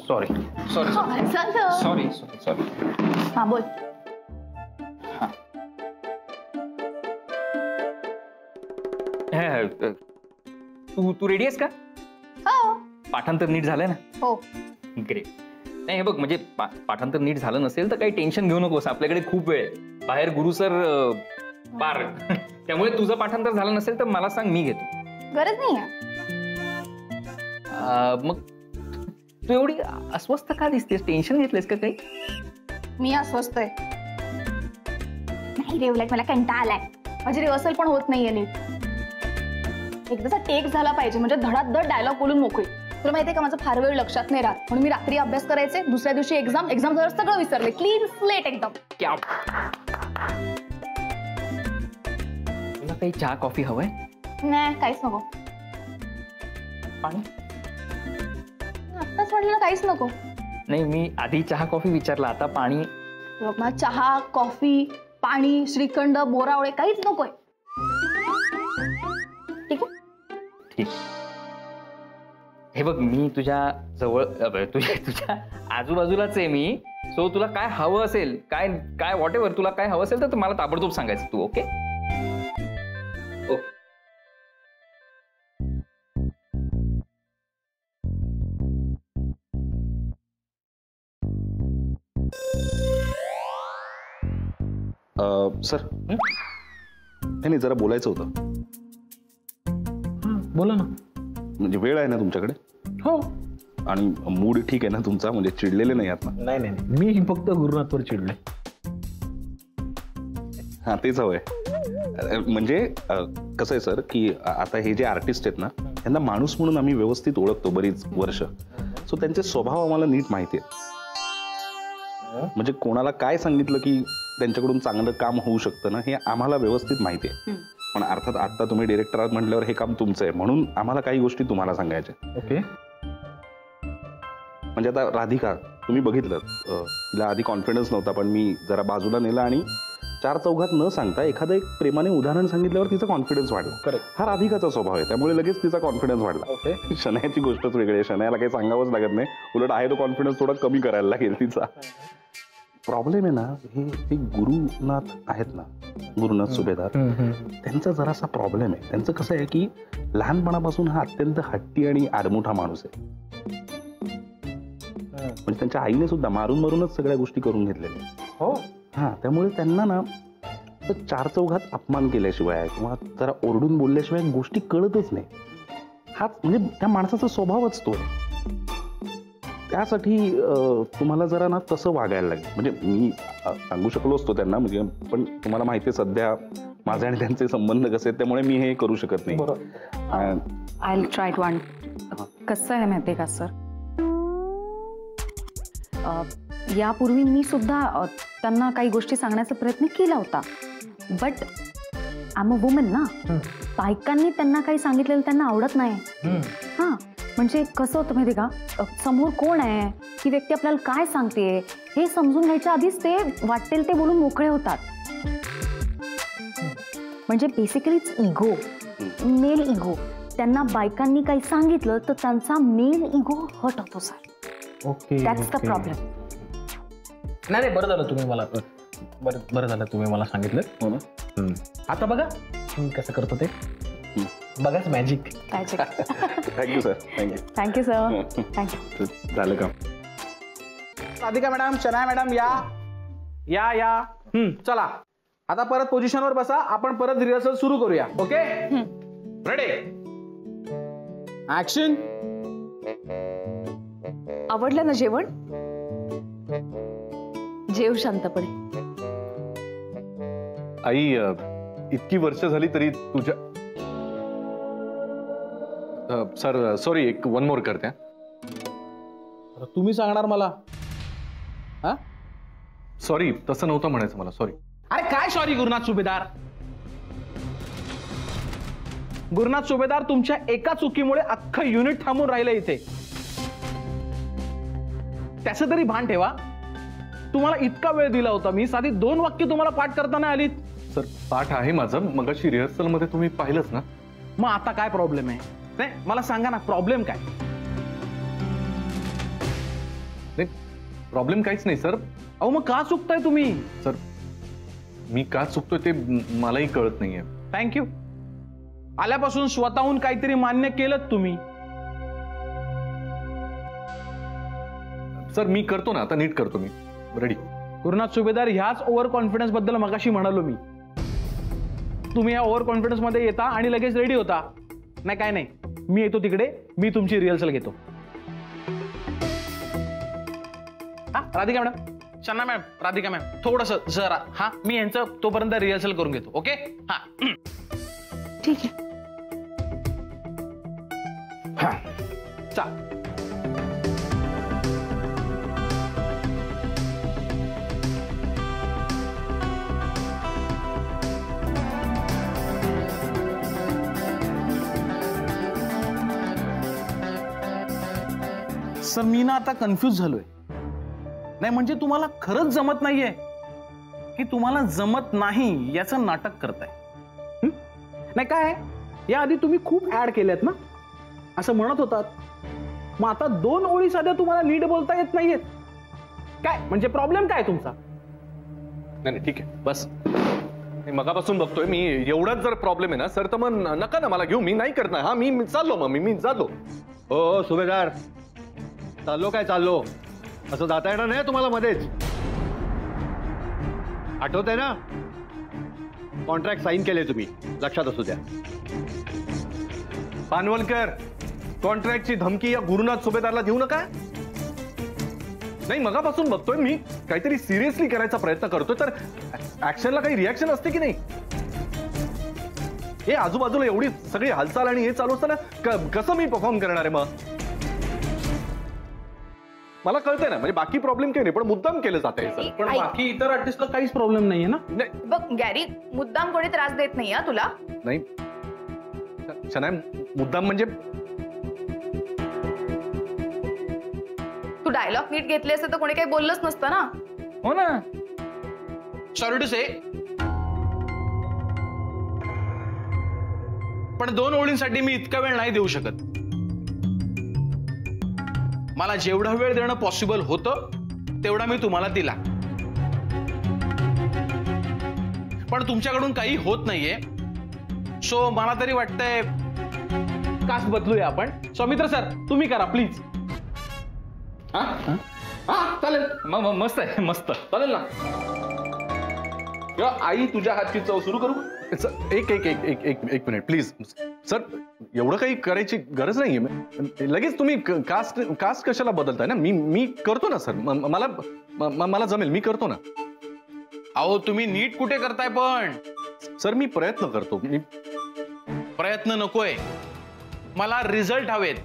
Sorry sorry sorry sorry sorry. हा बोल. तू ready आहेस का? हो. पाठांतर नीट झालंय ना? हो. ग्रेट. नाही हे बघ, म्हणजे पाठांतर नीट झालं नसेल तर काही टेन्शन घेऊ नकोस, आपल्याकडे खूप वेळ आहे. बाहेर गुरु सर पार त्यामुळे तुझं पाठांतर झालं नसेल तर मला सांग, मी घेतो. गरज नाही. मग तू एवढी अस्वस्थ का दिसतेस? टेन्शन घेतलंयस का काही? मी अस्वस्थ आहे. नाही रे उलट मला कंटाळा आलाय. माझी रिहर्सल पण होत नाहीये नीट. एकदाचा टेक झाला पाहिजे म्हणजे धडाधड डायलॉग बोलून मोकळी. तुला माहितीये का माझं फार वेळ लक्षात नाही राहत, म्हणून मी रात्री अभ्यास करायचे, दुसऱ्या दिवशी एक्झाम जवळ सगळं विसरले. क्लीन स्लेट एकदम. क्या तुला काही चहा कॉफी हवंय? नाही काहीच नको. पाणी? आत्ताच म्हटलं काहीच नको. नाही मी आधी चहा कॉफी विचारला, आता पाणी. मला चहा कॉफी पाणी श्रीखंड बोरावळे काहीच नकोय. ठीक आहे? ठीक. हे बघ मी तुझ्या जवळ तुझ्या आजूबाजूलाच आहे मी. सो तुला काय हवं असेल, काय काय व्हॉट एव्हर तुला काय हवं असेल तर मला ताबडतोब सांगायचं तू. Okay okay. सर नाही जरा बोलायचं होतं. बोला ना. म्हणजे वेळ आहे ना तुमच्याकडे? हो. आणि मूड ठीक आहे ना तुमचा? म्हणजे चिडलेले नाही आहात ना? नाही नाही, मी फक्त गुरुनाथवर चिडलोय. हा तेच हवंय. म्हणजे कसं आहे सर की आता हे जे आर्टिस्ट आहेत ना त्यांना माणूस म्हणून आम्ही व्यवस्थित ओळखतो बरीच वर्ष. सो त्यांचे स्वभाव आम्हाला नीट माहिती आहे. म्हणजे कोणाला काय सांगितलं की त्यांच्याकडून चांगलं काम होऊ शकतं ना हे आम्हाला व्यवस्थित माहिती आहे. पण अर्थात आता तुम्ही डिरेक्टर आहात म्हटल्यावर हे काम तुमचं आहे, म्हणून आम्हाला काही गोष्टी तुम्हाला सांगायच्या. ओके. म्हणजे आता राधिका तुम्ही बघितलं, तिला आधी कॉन्फिडन्स नव्हता, पण मी जरा बाजूला नेला आणि चार चौघात न सांगता एखादं एक प्रेमाने उदाहरण सांगितल्यावर तिचा कॉन्फिडन्स वाढला. करेक्ट. हा राधिकाचा स्वभाव आहे, त्यामुळे लगेच तिचा कॉन्फिडन्स वाढला. ओके. शनायाची गोष्टच वेगळी आहे. शनायाला काही सांगावंच लागत नाही, उलट आहे तो कॉन्फिडन्स थोडा कमी करायला लागेल तिचा. प्रॉब्लेम आहे ना हे ते गुरुनाथ आहेत ना, गुरुनाथ सुभेदार, त्यांचा जरासा प्रॉब्लेम आहे. त्यांचं कसं आहे की लहानपणापासून हा अत्यंत हट्टी आणि आडमुठा माणूस आहे. म्हणजे त्यांच्या आईने सुद्धा मारून मारूनच सगळ्या गोष्टी करून घेतलेल्या. हो. हा त्यामुळे त्यांना ना चार चौघात अपमान केल्याशिवाय किंवा जरा ओरडून बोलल्याशिवाय गोष्टी कळतच नाही. हाच म्हणजे त्या माणसाचा स्वभावच तो आहे. त्यासाठी तुम्हाला जरा ना तसं वागायला लागेल. म्हणजे मी सांगू शकलो असतो त्यांना, म्हणजे पण तुम्हाला माहिती आहे सध्या माझे आणि त्यांचे संबंध कसे आहेत, त्यामुळे मी हे करू शकत नाही. आय विल ट्राय टू कसं आहे माहिती आहे का सर, यापूर्वी मी सुद्धा त्यांना काही गोष्टी सांगण्याचा प्रयत्न केला होता, but I am a woman ना. बायकांनी त्यांना काही सांगितलेलं त्यांना आवडत नाही. हां म्हणजे कसं होतं माहिती का, समोर कोण आहे, ही व्यक्ती आपल्याला काय सांगते हे समजून घ्यायच्या आधीच ते वाटेल ते बोलून मोकळे होतात. म्हणजे बेसिकली इगो, मेल इगो. त्यांना बायकांनी काही सांगितलं तर त्यांचा मेल इगो हर्ट होतो sir. Okay. That's the problem. नाही बरं झालं तुम्ही मला बरं झालं तुम्ही मला सांगितलं. हो ना. आता बघा मी कसं करतो ते बघाच. Magic. Thank you sir. Thank you sir. Thank you. झालं का? राधिका मॅडम, शनाया मॅडम या या या. चला आता परत पोझिशनवर बसा, आपण परत रिहर्सल सुरू करूया. Okay ready action. आवडलं ना जेवण? जेव शांतपणे. आई इतकी वर्ष झाली तरी तुझ्या सर सॉरी एक वन मोर करते. तुम्ही सांगणार मला? हा सॉरी तसं नव्हतं म्हणायचं मला. सॉरी. अरे काय सॉरी गुरुनाथ सुभेदार? गुरुनाथ सुभेदार तुमच्या एका चुकीमुळे अख्खं युनिट थांबून राहिलं इथे. त्याचं तरी भान ठेवा. तुम्हाला इतका वेळ दिला होता मी, साधी 2 वाक्य तुम्हाला पाठ करताना आलीत. सर पाठ आहे माझं, मगाशी रिहर्सल मध्ये तुम्ही पाहिलंच ना. मग आता काय प्रॉब्लेम आहे? नाही मला सांगा ना प्रॉब्लेम काय? प्रॉब्लेम काहीच नाही सर. अहो मग का चुकताय तुम्ही? सर मी का चुकतोय ते मलाही कळत नाहीये. थँक्यू. आल्यापासून स्वतःहून काहीतरी मान्य केलं तुम्ही. सर मी करतो ना, आता नीट करतो मी. रेडी. गुरुनाथ सुभेदार, ह्याच ओव्हर कॉन्फिडन्स बद्दल मगाशी म्हणालो मी. तुम्ही ह्या ओव्हर कॉन्फिडन्स मध्ये येता आणि लगेच रेडी होता. नाही काय नाही, मी येतो तिकडे, मी तुमची रिहर्सल घेतो. हा Radhika madam, Shanna ma'am, Radhika ma'am, थोडस जरा हा मी यांचं तोपर्यंत रिहर्सल करून घेतो. ओके हा ठीक आहे. हा चा. सर मी ना आता कन्फ्यूज झालोय. नाही म्हणजे तुम्हाला खरंच जमत नाहीये की तुम्हाला जमत नाही याचं नाटक करताय? नाही काय, याआधी तुम्ही खूप ऍड केल्यात ना, असं म्हणत होतात. मग आता 2 ओळी साध्या तुम्हाला नीट बोलता येत नाहीयेत काय? म्हणजे प्रॉब्लेम काय तुमचा? नाही ठीक आहे बस. मी मगापासून बघतोय, मी एवढाच जर प्रॉब्लेम आहे ना सर तर मग नका ना मला घेऊ. मी नाही करणार. हा मी चाललो. मग मी चाललो. हो सुभेदार, चाललो काय चाललो असं जाता येणार नाही तुम्हाला मध्येच. आठवत आहे ना, कॉन्ट्रॅक्ट साईन केले तुम्ही, लक्षात असू द्या. पानवलकर, कॉन्ट्रॅक्टची धमकी या गुरुनाथ सुभेदारला देऊ नका. नाही मगापासून बघतोय मी काहीतरी सिरियसली करायचा प्रयत्न करतोय, तर ऍक्शनला काही रिॲक्शन असते की नाही? हे आजूबाजूला एवढी सगळी हालचाल आणि हे चालू असताना कसं मी परफॉर्म करणार आहे? मग मला कळतंय ना, म्हणजे बाकी प्रॉब्लेम काही नाही, पण मुद्दाम केलं जात आहे सर. पण बाकी इतर आर्टिस्टला काहीच प्रॉब्लेम नाहीये ना? नाही बघ गॅरी, मुद्दाम कोणी त्रास देत नाही तुला. नाही शनाय, मुद्दाम म्हणजे तू डायलॉग नीट घेतले असते तर कोणी काही बोललंच नसतं ना. हो ना. सॉरी टू से, पण 2 ओळींसाठी मी इतका वेळ नाही देऊ शकत. मला जेवढा वेळ देणं पॉसिबल होतं तेवढा मी तुम्हाला दिला, पण तुमच्याकडून काही होत नाहीये. सो मला तरी वाटतंय कास्ट बदलूया आपण. सौमित्र सर तुम्ही करा प्लीज. हा चालेल. मस्त आहे, मस्त. चालेल ना. किंवा आई तुझ्या हातची चव सुरू करू? एक एक एक एक एक एक मिनिट प्लीज सर. एवढं काही करायची गरज नाहीये. लगेच तुम्ही कास्ट कशाला बदलताय ना? मी करतो ना सर. मला जमेल, मी करतो ना. अहो तुम्ही नीट कुठे करताय? पण सर मी प्रयत्न करतो. प्रयत्न नकोय, मला रिझल्ट हवेत.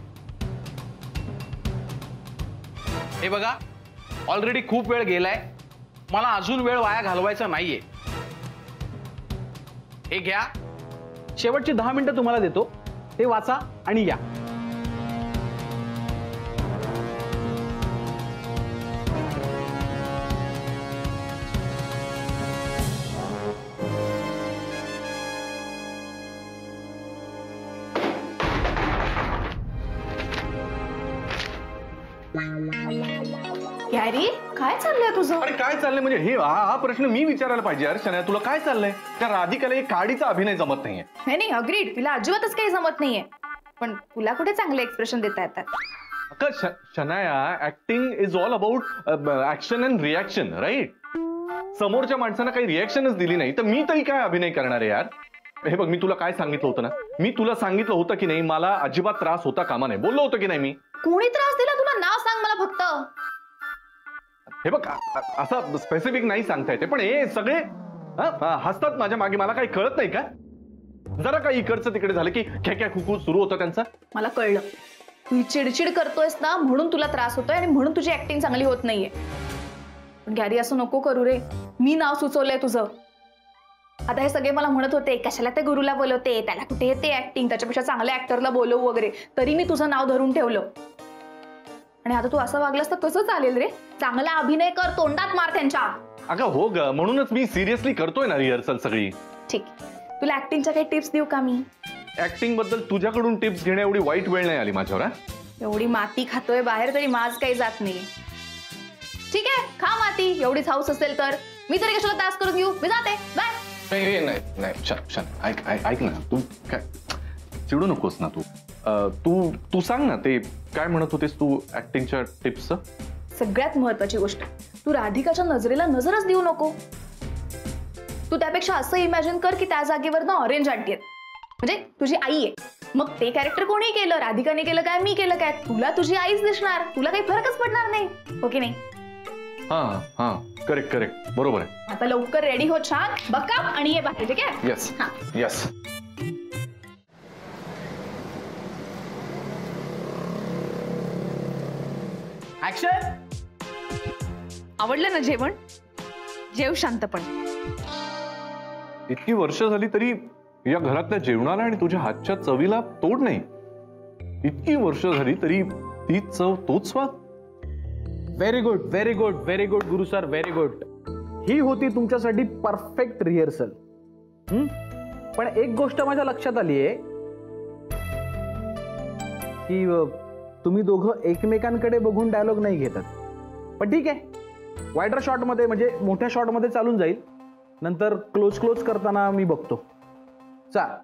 हे बघा, ऑलरेडी खूप वेळ गेलाय, मला अजून वेळ वाया घालवायचा नाहीये. हे घ्या, शेवटची 10 मिनिटं तुम्हाला देतो, ते वाचा आणि या. गॅरी, काय चाललंय तुझं? अरे काय चाललंय म्हणजे? हे हा प्रश्न मी विचारायला पाहिजे. अरे शनाया, तुला काय चाललंय? त्या राधिकाला एक काडीचा अभिनय जमत नाहीये. नाही अग्रीड, तिला अजिबातच काही जमत नाहीये, पण तुला कुठे चांगले एक्सप्रेशन देता येतात? Shanaya, acting is all about action and reaction, right? समोरच्या माणसानं काही रिॲक्शनच दिली नाही तर मी तरी काय अभिनय करणार आहे यार? हे बघ, मी तुला काय सांगितलं होतं ना, मी तुला सांगितलं होतं की नाही मला अजिबात त्रास होता कामा नाही, बोललो होतं की नाही मी? कोणी त्रास दिला तुला? नाव सांग मला फक्त. हे बघ, असं स्पेसिफिक नाही सांगता येते, पण हे सगळे हसतात माझ्या मागे, मला काही कळत नाही का? जरा काही इकडचं तिकडे झालं की ख्याख्या खुकू सुरू होतं त्यांचं. मला कळलं, तू चिडचिड करतोयस ना म्हणून तुला त्रास होतोय आणि म्हणून तुझी ऍक्टिंग चांगली होत नाहीये. पण गॅरी असं नको करू रे, मी नाव सुचवलंय तुझं. आता हे सगळे मला म्हणत होते कशाला त्या गुरुला बोलवते, त्याला कुठे येते ऍक्टिंग, त्याच्यापेक्षा चांगल्या ऍक्टरला बोलवू वगैरे, तरी मी तुझं नाव धरून ठेवलं. आणि आता तू असं वागलास तर कसं चालेल रे? चांगला अभिनय कर, तोंडात मार त्यांच्या. अगं हो ग, म्हणूनच मी सिरियसली करतोय ना रिहर्सल सगळी. ठीक, तुला ऍक्टिंगच्या काही टिप्स देऊ का मी? ऍक्टिंग बद्दल तुझ्याकडून टिप्स घेण्या एवढी वाईट वेळ नाही आली माझ्यावर. एवढी माती खातोय बाहेर तरी माज काही जात नाही. ठीक आहे, खा माती, एवढीच हाऊस असेल तर. मी तरी कशाला त्रास करून घेऊ, मी जाते, बाय. नाही नाही नाही शान ऐक ना, तू काय चिडू नकोस ना तू सांग ना, ते काय म्हणत होतेस तू ऍक्टिंगच्या टिप्स. सगळ्यात महत्वाची गोष्ट, तू राधिकाच्या नजरेला नजरच देऊ नको. तू त्यापेक्षा असं इमॅजिन कर की त्या जागेवर ना ऑरेंज आंटी आहेत, म्हणजे तुझी आई आहे. मग ते कॅरेक्टर कोणी केलं, राधिकाने केलं काय, मी केलं काय, तुला तुझी आईच दिसणार, तुला काही फरकच पडणार नाही. हो की नाही? हा करेक्ट बरोबर आहे. आता लवकर रेडी हो, छान बघा आणि ये बाहेर, ठीक आहे? Yes yes. ऍक्शन. आवडलं ना जेवण? जेव शांतपणे. इतकी वर्ष झाली तरी या घरातल्या जेवणाला आणि तुझ्या हातच्या चवीला तोड नाही. इतकी वर्ष झाली तरी ती चव, तोच स्वाद. Very good very good very good गुरु सर, व्हेरी गुड. ही होती तुमच्यासाठी परफेक्ट रिहर्सल. पण एक गोष्ट माझ्या लक्षात आली आहे की तुम्ही दोघं एकमेकांकडे बघून डायलॉग नाही घेतात. पण ठीक आहे, वायडर शॉट मध्ये म्हणजे मोठ्या शॉट मध्ये चालून जाईल, नंतर क्लोज करताना मी बघतो. चल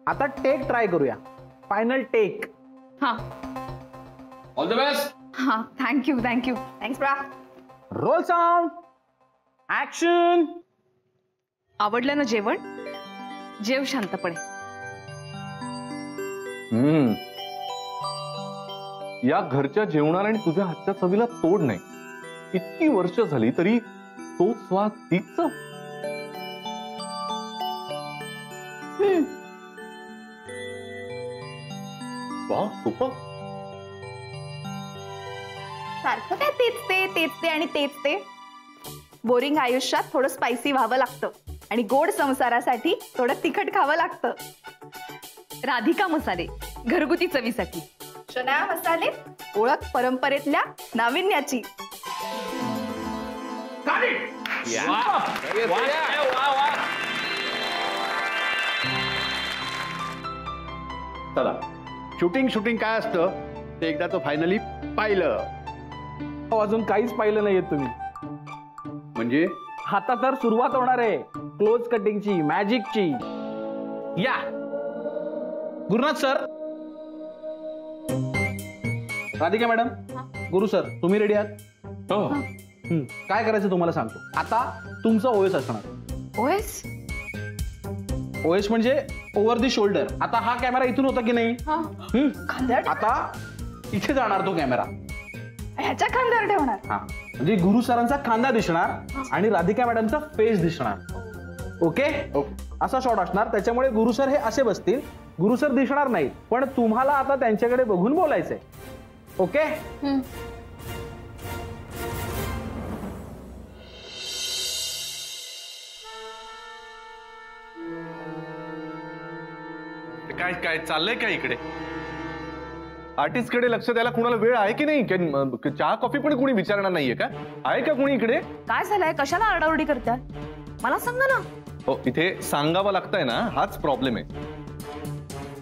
आता टेक ट्राय करूया, फायनल टेक. हा, ऑल द बेस्ट. हा, thank you thanks bra. Roll sound, action. आवडलं ना जेवण? जेव शांतपणे. या घरच्या जेवणाला आणि तुझ्या हातच्या चवीला तोड नाही. इतकी वर्ष झाली तरी तो स्वाद, तीच चव. वाह, सुपर. सारखं काय तेच ते. बोरिंग आयुष्यात थोडं स्पायसी व्हावं लागतं आणि गोड संसारासाठी थोडं तिखट खावं लागतं. राधिका मसाले, घरगुती चवीसाठी. शनाया मसाले, ओळख परंपरेतल्या नाविन्याची. चला, शूटिंग काय असतं ते एकदा तो फायनली पाहिलं. अजून काहीच पाहिलं नाहीये तुम्ही. म्हणजे आता तर सुरुवात होणार आहे क्लोज कटिंगची, मॅजिकची. या गुरुनाथ सर, राधिका मॅडम, गुरु सर, तुम्ही रेडी आहात? हो. काय करायचं तुम्हाला सांगतो. आता तुमचं ओएस असणार. ओएस? ओएस म्हणजे ओव्हर दी शोल्डर. आता हा कॅमेरा इथून होता की नाही? खांद्यावर? आता इथे जाणार तो कॅमेरा, ह्याच्या खांद्यावर ठेवणार. हा, म्हणजे गुरु सरांचा खांदा दिसणार आणि राधिका मॅडमचा फेस दिसणार. ओके, असा शॉट असणार. त्याच्यामुळे गुरु सर हे असे बसतील, गुरु सर दिसणार नाहीत, पण तुम्हाला आता त्यांच्याकडे बघून बोलायचंय. ओके? काय चाललंय काय इकडे? आर्टिस्ट कडे लक्ष द्यायला कुणाला वेळ आहे की नाही? चहा कॉफी पण कोणी विचारणार नाहीये का? आहे का कोणी इकडे? काय झालंय? कशाला आरडाओरडी करताय? मला सांगा ना. हो, इथे सांगावं लागतंय ना, हाच प्रॉब्लेम आहे.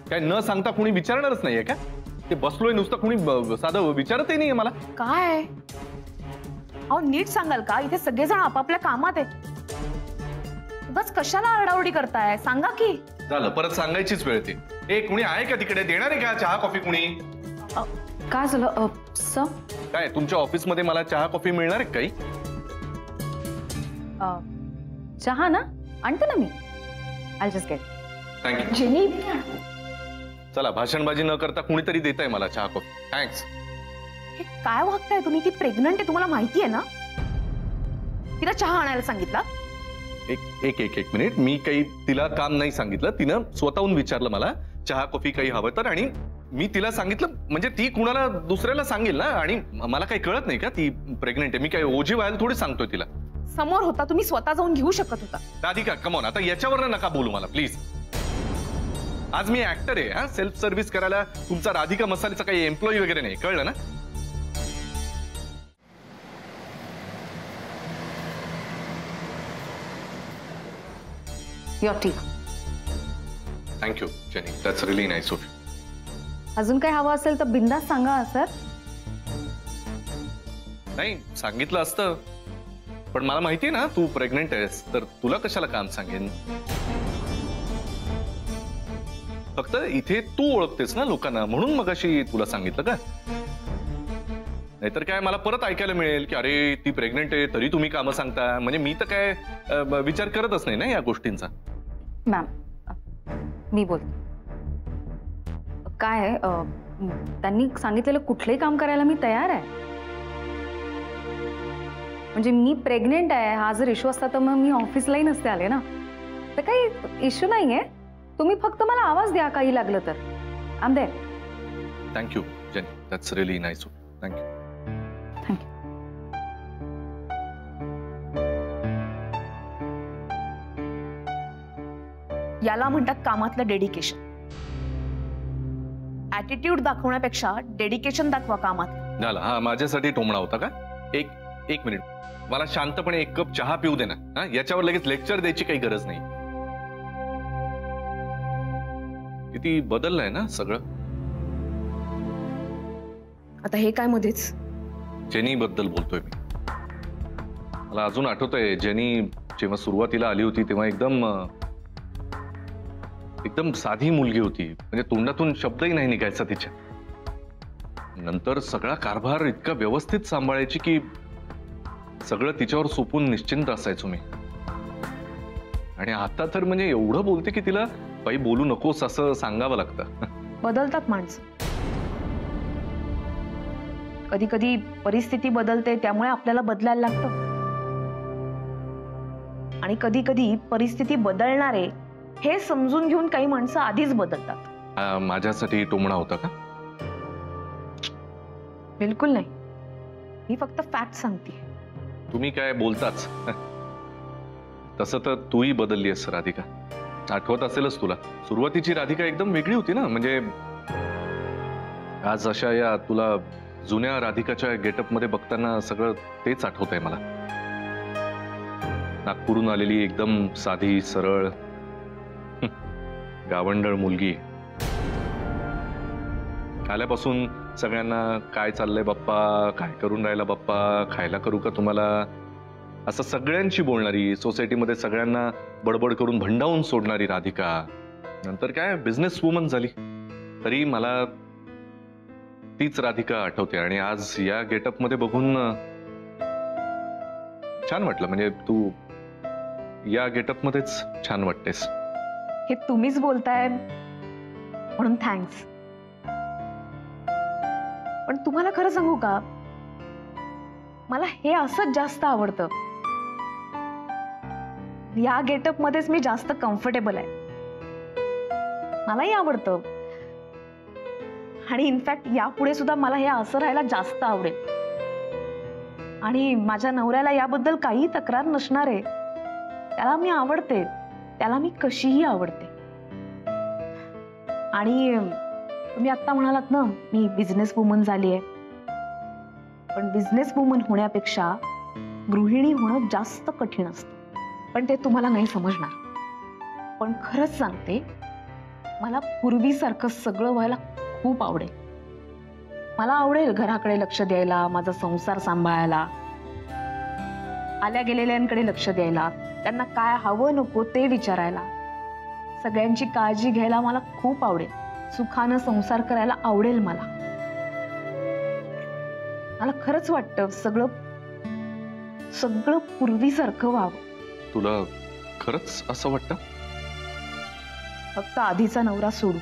काय न सांगता कोणी विचारणारच नाहीये का? ते बसलोय नुसतं, कोणी साधं विचारतही नाहीये मला. काय अहो, नीट सांगाल का? इथे सगळेजण आपापल्या कामात आहेत. बस कशाला आरडाओरडी करताय? सांगा की. झालं, परत सांगायचीच वेळ ती. ए, कुणी आहे का तिकडे? देणार आहे का चहा कॉफी कुणी? काय झालं सर? काय तुमच्या ऑफिस मध्ये मला चहा कॉफी मिळणार आहे काही? चहा ना, आणते ना मी. I just get. Thank you. Jenny, चला, भाषणबाजी न करता कुणीतरी देत आहे मला चहा कॉफी. थँक्स. हे काय वागताय तुम्ही? ती प्रेग्नंट आहे, तुम्हाला माहिती आहे ना? तिला चहा आणायला सांगितला? एक मिनिट. मी काही तिला काम नाही सांगितलं. तिनं स्वतःहून विचारलं मला चहा कॉफी काही हवं तर, आणि मी तिला सांगितलं. म्हणजे ती कुणाला दुसऱ्याला सांगेल ना, आणि मला काही कळत नाही का ती प्रेग्नेंट आहे? मी काही ओझी व्हायला थोडी सांगतोय तिला. समोर होता, तुम्ही स्वतः जाऊन घेऊ शकत होता. राधिका, कमॉन, आता याच्यावर नका बोलू मला प्लीज. आज मी ऍक्टर आहे. हा, सेल्फ सर्व्हिस करायला तुमचा राधिका मसालेचा काही एम्प्लॉई वगैरे नाही, कळलं ना? Your T. Thank you Jenny, that's really nice of you. अजून काही हवं असेल तर बिंदास सांगा सर. नाही सांगितलं असतं, पण मला माहितीये ना तू प्रेग्नेंट आहेस, तर तुला कशाला काम सांगेन. फक्त इथे तू ओळखतेस ना लोकांना, म्हणून मगाशी तुला सांगितलं का. नाहीतर काय मला परत ऐकायला मिळेल की अरे ती प्रेग्नेंट आहे तरी तुम्ही कामं सांगता. म्हणजे मी तर काय विचार करतच नाही ना या गोष्टींचा. मॅम मी बोलते. काय आहे, त्यांनी सांगितलेलं कुठलंही काम करायला मी तयार आहे. म्हणजे मी प्रेग्नेंट आहे हा जर इश्यू असता तर मग मी ऑफिसलाही नसते आले ना. तर काही इश्यू नाहीये, तुम्ही फक्त मला आवाज द्या काही लागलं तर. I am there. Thank you Jenny, that's really nice. Thank you. Thank you. याला म्हणतात कामातलं डेडिकेशन. ऍटिट्यूड दाखवण्यापेक्षा डेडिकेशन दाखवा कामात. झालं. हा माझ्यासाठी टोमणा होता का. एक मिनिट, मला शांतपणे एक कप चहा पिऊ दे ना. हा याच्यावर लगेच लेक्चर द्यायची काही गरज नाही. किती बदललंय ना सगळं. आता हे काय मध्येच. जेनी बद्दल बोलतोय मी. मला अजून आठवतंय जेनी जेव्हा सुरुवातीला आली होती तेव्हा एकदम साधी मुलगी होती. म्हणजे तोंडातून शब्दही नाही निघायचा तिच्या. नंतर सगळा कारभार इतका व्यवस्थित सांभाळायची की सगळं तिच्यावर सोपून निश्चिंत असायचो मी. आणि आता तर म्हणजे एवढं बोलते की तिला बाई बोलू नकोस असं सांगावं लागतं. बदलतात माणसं. कधी कधी परिस्थिती बदलते त्यामुळे आपल्याला बदलायला लागतं. आणि कधी कधी परिस्थिती बदलणारे हे समजून घेऊन काही माणसं आधीच बदलतात. माझ्यासाठी टोमणा होता का. बिलकुल नाही. मी फक्त फॅक्ट सांगते. तुम्ही काय बोलताच. तसं तर तूही बदलली आहेस राधिका. आठवत असेलच तुला सुरुवातीची राधिका एकदम वेगळी होती ना. म्हणजे आज अशा या तुला जुन्या राधिकाच्या गेटअप मध्ये बघताना सगळं तेच आठवत आहे मला. नागपूरहून आलेली एकदम साधी सरळ गावंढळ मुलगी. आल्यापासून सगळ्यांना काय चाललंय बाप्पा, काय करून राहिला बाप्पा, खायला करू का तुम्हाला, असं सगळ्यांशी बोलणारी, सोसायटीमध्ये सगळ्यांना बडबड करून भंडावून सोडणारी राधिका नंतर काय बिझनेस वुमन झाली. तरी मला तीच राधिका आठवते. आणि आज या गेटअप मध्ये बघून छान वाटलं. म्हणजे तू या गेटअप मध्येच छान वाटतेस. हे तुम्हीच बोलताय म्हणून थँक्स. पण तुम्हाला खरं सांगू का, मला हे असंच जास्त आवडतं. या गेटअप मध्येच मी जास्त कम्फर्टेबल आहे. मलाही आवडतं. आणि इनफॅक्ट यापुढे सुद्धा मला हे असं राहायला जास्त आवडेल. आणि माझ्या नवऱ्याला याबद्दल काही तक्रार नसणार आहे. त्याला मी आवडते, त्याला मी कशीही आवडते. आणि तुम्ही आत्ता म्हणालात ना मी बिझनेस वुमन झाली आहे. पण बिझनेस वुमन होण्यापेक्षा गृहिणी होणं जास्त कठीण असतं. पण ते तुम्हाला नाही समजणार. पण खरंच सांगते, मला पूर्वीसारखं सगळं व्हायला खूप आवडेल. मला आवडेल घराकडे लक्ष द्यायला, माझा संसार सांभाळायला, आल्या गेलेल्यांकडे लक्ष द्यायला, त्यांना काय हवं नको ते विचारायला, सगळ्यांची काळजी घ्यायला मला खूप आवडेल. सुखानं संसार करायला आवडेल मला. मला खरंच वाटतं सगळं पूर्वीसारखं व्हावं. तुला खरंच असं वाटतं. फक्त आधीचा नवरा सोडू.